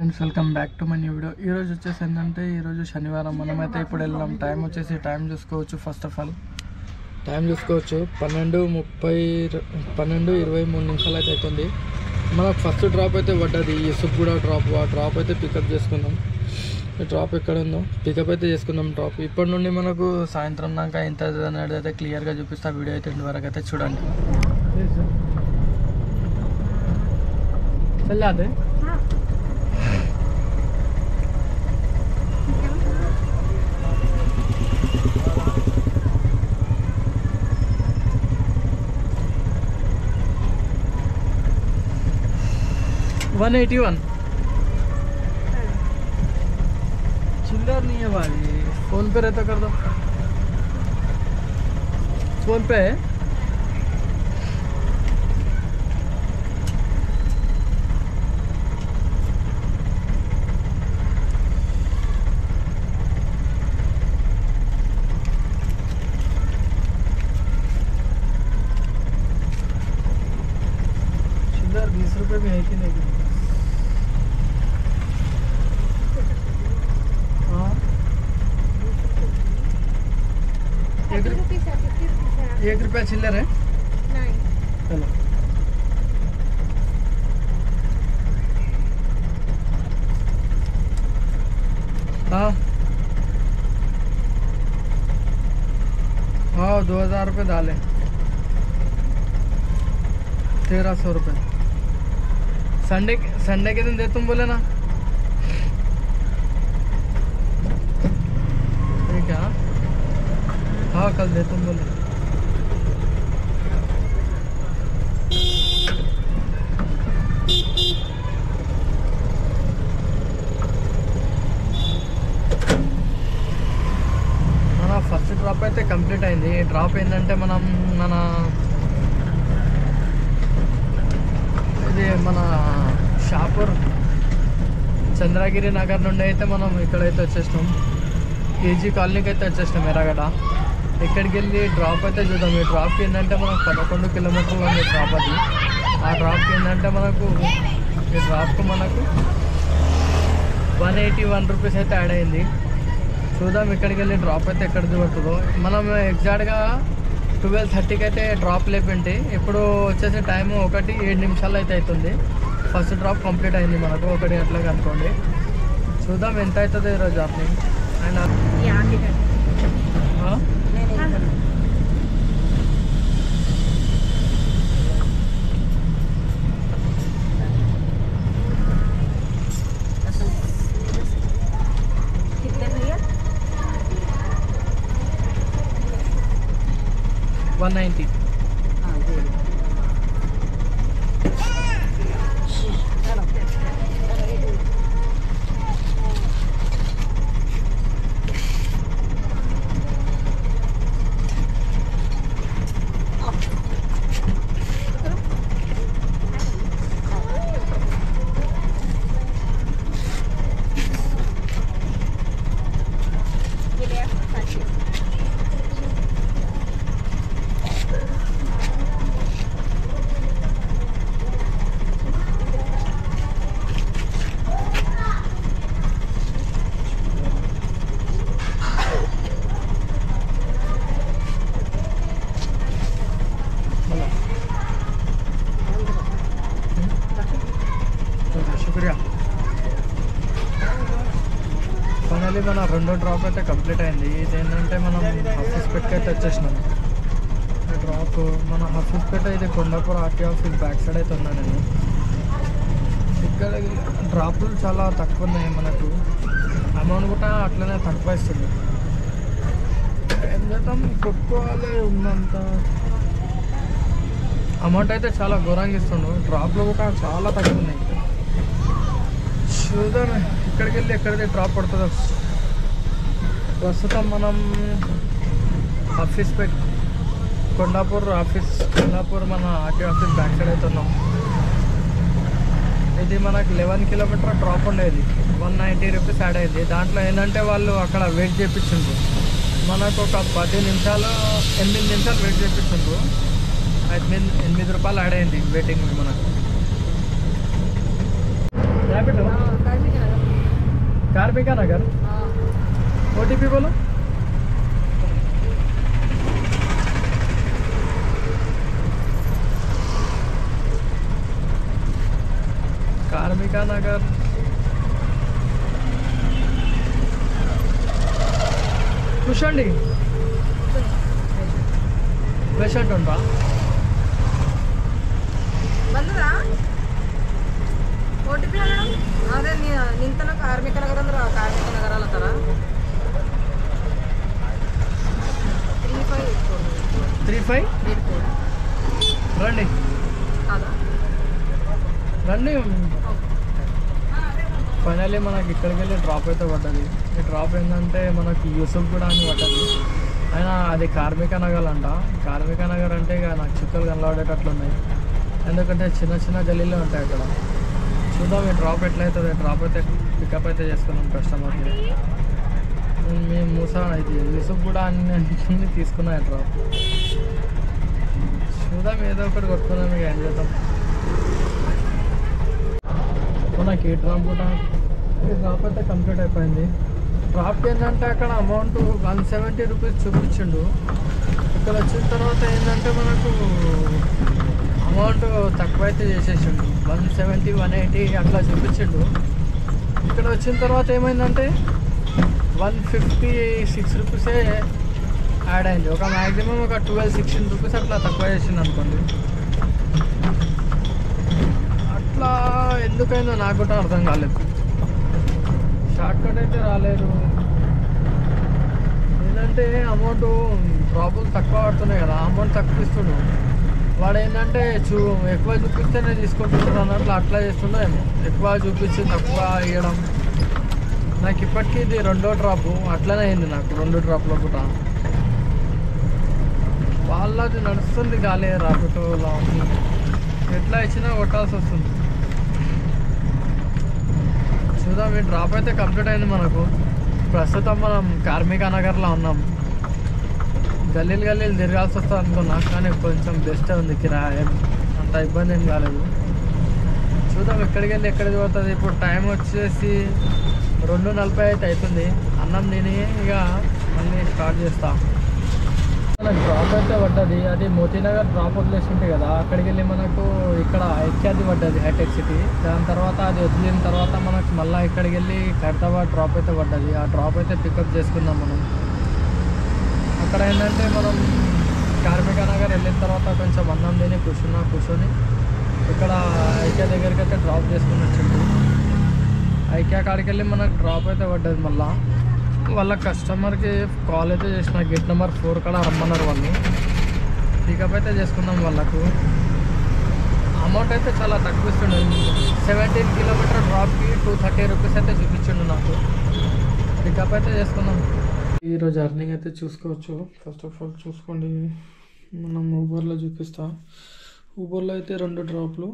Friends welcome back to my new video. ఈరోజు వచ్చేసి ఏంటంటే ఈరోజు శనివారం. మనమైతే ఇప్పుడు వెళ్దాం. టైం చూసుకోవచ్చు. ఫస్ట్ ఆఫ్ ఆల్ టైం చూసుకోవచ్చు 12:23 అయితే అవుతుంది. మనకు ఫస్ట్ డ్రాప్ అయితే పడ్డది యూసుఫ్గూడ డ్రాప్. ఆ డ్రాప్ అయితే పికప్ చేసుకుందాం. ఈ డ్రాప్ ఎక్కడ ఉందో పికప్ అయితే చేసుకుందాం డ్రాప్. ఇప్పటి నుండి మనకు సాయంత్రం దాకా ఎంత అనేది అయితే క్లియర్గా చూపిస్తా. వీడియో అయితే ఇంటి వరకు అయితే చూడండి. చల్లాదే 181 चिल्लर नहीं है भाई. फोन पे रहता कर दो. फोन पे है. चिल्लर 20 रुपये में है कि नहीं? ₹1 चिल्लर है. चलो हाँ 2000 रुपये डाले. 1300 रुपये. संडे के दिन दे तुम बोले ना. ठीक है. हाँ कल दे तुम बोले. మన ఫస్ట్ డ్రాప్ అయితే కంప్లీట్ అయింది. ఈ డ్రాప్ ఏంటంటే ఇది మన షాపూర్ చంద్రగిరి నగర్ నుండి అయితే మనం ఇక్కడైతే వచ్చేసినాం. కేజీ కాలనీకి అయితే వచ్చేసినాం ఎర్రగడ్డ. ఇక్కడికి వెళ్ళి డ్రాప్ అయితే చూద్దాం. ఈ డ్రాప్కి ఏంటంటే మనకు 11 కిలోమీటర్లు ఉంది డ్రాప్. అది ఆ డ్రాప్కి ఏంటంటే ఈ డ్రాప్కు మనకు 181 రూపీస్ అయితే యాడ్ అయింది. చూద్దాం ఇక్కడికి వెళ్ళి డ్రాప్ అయితే ఎక్కడ పడుతుందో. మనం ఎగ్జాక్ట్గా 12:30కి అయితే డ్రాప్ లేపింటి. ఇప్పుడు వచ్చేసి టైము 1:07 అయితే అవుతుంది. ఫస్ట్ డ్రాప్ కంప్లీట్ అయింది మనకు 1 గంటలకు అనుకోండి. చూద్దాం ఎంత అవుతుంది ఈరోజు జర్నీ. అండ్ 190. ఫైనల్లీ మన రెండో డ్రాప్ అయితే కంప్లీట్ అయింది. ఇదేంటంటే మనం హఫీస్పేట్కి అయితే వచ్చేసినాం. డ్రాప్ మన హఫీస్పేట ఇది Kondapur RT office back side అయితే ఉన్నాను నేను. ఇక్కడ డ్రాపులు చాలా తక్కువ ఉన్నాయి. మనకు అమౌంట్ కూడా అట్లనే తక్కువ ఇస్తుంది. ఏం చేద్దాం కొట్టుకోవాలి. ఉన్నంత అమౌంట్ అయితే చాలా ఘోరంగా ఇస్తుండు. డ్రాప్లు కూడా చాలా తక్కువ ఉన్నాయి. చూద్దాం ఇక్కడికి వెళ్ళి ఎక్కడైతే డ్రాప్ పడుతుందో. ప్రస్తుతం మనం హఫీస్పేట్ కొండాపూర్ మన ఆర్టీ ఆఫీస్ బ్యాక్ సైడ్ అయితే ఉన్నాం. ఇది మనకు 11 కిలోమీటర్ డ్రాప్ ఉండేది. 190 రూపీస్ యాడ్ అయింది. దాంట్లో ఏంటంటే వాళ్ళు అక్కడ వెయిట్ చేయించిండ్రు. మనకు ఒక 8 నిమిషాలు వెయిట్ చేయించిండ్రు. 8 రూపాయలు యాడ్ అయింది వెయిటింగ్ మనకు. ర్యాపిడో कार्मिका नगर OTP बोलो। कार्मिका नगर కూర్చోండి పేషెంట్ ఉంటా ಬಂದದಾ OTP ಅಲ್ಲ ಅದೇ ನಿಂತನ ಕಾರ್ಮಿಕ ನಗರ ಅಂದ್ರೆ ಕಾರ್ಮಿಕ ನಗರ ಅಲ್ಲತ್ತಾರ 3584 రండి రండి ఫైనల్లీ మనకి ఇక్కడికి వెళ్ళి డ్రాప్ అయితే పడ్డది. ఈ డ్రాప్ ఏంటంటే మనకి యూసుఫ్ కూడా అని పడ్డది. అయినా అది కార్మిక నగర్ అంట. కార్మిక నగర్ అంటే ఇక నాకు చుక్కలు కనబడేటట్లున్నాయి, ఎందుకంటే చిన్న చిన్న గల్లీలో ఉంటాయి అక్కడ. చూద్దాం ఈ డ్రాప్ ఎట్లయితుంది. డ్రాప్ అయితే పికప్ అయితే చేసుకున్నాం కస్టమర్కి. మేము మూసా ఇది యూసుఫ్ కూడా అన్ని తీసుకున్నాయి డ్రాప్. చూద్దాం ఏదో ఒకటి కొట్టుకున్నాం, ఇక ఏం చేద్దాం. మనకి ఈ డ్రాప్ అయితే కంప్లీట్ అయిపోయింది. డ్రాప్కి ఏంటంటే అక్కడ అమౌంట్ 170 రూపీస్ చూపించిండు. ఇక్కడ వచ్చిన తర్వాత ఏంటంటే మనకు అమౌంట్ తక్కువ అయితే చేసేసిండు. 170 180 అట్లా చూపించిండు. ఇక్కడ వచ్చిన తర్వాత ఏమైందంటే 156 రూపీసే యాడ్ అయింది. ఒక మ్యాక్సిమం ఒక 12-16 రూపీస్ అట్లా తక్కువ చేసింది అనుకోండి. అట్లా ఎందుకైందో నాకు కూడా అర్థం కాలేదు. షార్ట్ కట్ అయితే రాలేదు. ఏంటంటే అమౌంట్ ప్రాబ్లమ్ తక్కువ పడుతున్నాయి కదా, అమౌంట్ తక్కువ ఇస్తుండు వాడు. ఏంటంటే ఎక్కువ చూపిస్తేనే తీసుకుంటున్నాడు అన్నట్లు అట్లా చేస్తుండేమో. ఎక్కువ చూపించి తక్కువ ఇవ్వడం. నాకు ఇప్పటికీ ఇది 2వ డ్రాపు అట్లనే అయింది నాకు. 2 డ్రాప్లో కూడా వాళ్ళది నడుస్తుంది గాలి రాపిటోలా. ఎట్లా ఇచ్చినా కొట్టాల్సి వస్తుంది. చూద్దాం. ఈ డ్రాప్ అయితే కంప్లీట్ అయింది మనకు. ప్రస్తుతం మనం కార్మిక నగర్లో ఉన్నాం. గల్లీలు తిరగాల్సి వస్తుంది అనుకున్నా, కానీ కొంచెం బెస్టే ఉంది. కిరాయి అంత ఇబ్బంది ఏం కాలేదు. చూద్దాం ఎక్కడికి వెళ్ళి ఎక్కడికి పోతుంది. ఇప్పుడు టైం వచ్చేసి 2:40 అయితే అవుతుంది. అన్నం తిని ఇక మళ్ళీ స్టార్ట్ చేస్తా. మనకు డ్రాప్ అయితే పడ్డది. అది మోతీనగర్ డ్రాప్ వదిలేసింటే కదా, అక్కడికి వెళ్ళి మనకు ఇక్కడ ఎక్కేది పడ్డది హైటెక్ సిటీ. దాని తర్వాత అది వదిలిన తర్వాత మనకు మళ్ళీ ఇక్కడికి వెళ్ళి ఖైరతాబాద్ డ్రాప్ అయితే పడ్డది. ఆ డ్రాప్ అయితే పికప్ చేసుకుందాం మనం. అక్కడ ఏంటంటే మనం కార్మిక నగర్ వెళ్ళిన తర్వాత కొంచెం అన్నం తిని కూర్చొని ఇక్కడ ఐక్యా దగ్గరికి అయితే డ్రాప్ చేసుకుని వచ్చింది. ఐక్యా కాడికి వెళ్ళి మనకు డ్రాప్ అయితే పడ్డది. మళ్ళీ వాళ్ళ కస్టమర్కి కాల్ అయితే చేసిన, గేట్ నెంబర్ 4 కాడ రమ్మన్నారు వాళ్ళు. పికప్ అయితే చేసుకున్నాం. వాళ్ళకు అమౌంట్ అయితే చాలా తక్కువ ఇస్తుండే. 17 కిలోమీటర్ డ్రాప్కి 230 రూపీస్ అయితే చూపించిండు నాకు. పికప్ అయితే చేసుకున్నాం. ఈరోజు అర్నింగ్ అయితే చూసుకోవచ్చు. ఫస్ట్ ఆఫ్ ఆల్ చూసుకోండి, మనం ఊబర్లో చూపిస్తా. ఊబర్లో అయితే 2 డ్రాప్లు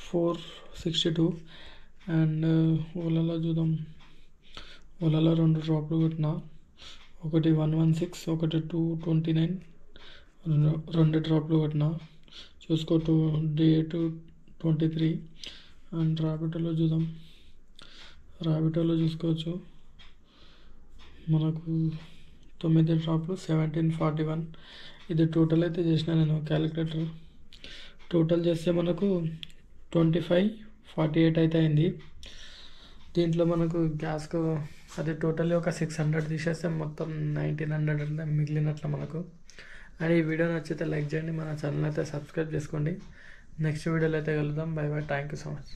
462 అండ్ ఓలాలో చూద్దాం. ఓలాలో 2 డ్రాప్లు కొట్టిన. ఒకటి 116, ఒకటి 229, 2 డ్రాప్లు కొట్టిన. చూసుకో 223. అండ్ ర్యాపిడోలో చూద్దాం. ర్యాపిడోలో చూసుకోవచ్చు మనకు 9 డ్రాప్లు 1741. ఇది టోటల్ అయితే చేసిన నేను క్యాలిక్యులేటర్. టోటల్ చేస్తే మనకు 2548 అయితే అయింది. దీంట్లో మనకు గ్యాస్కు అది టోటల్లీ ఒక 600 తీసేస్తే మొత్తం 1900 అంటే మిగిలినట్లు మనకు. అండ్ ఈ వీడియో నచ్చితే లైక్ చేయండి, మన ఛానల్ అయితే సబ్స్క్రైబ్ చేసుకోండి. నెక్స్ట్ వీడియోలో అయితే కలుద్దాం. By by. Thank you so much.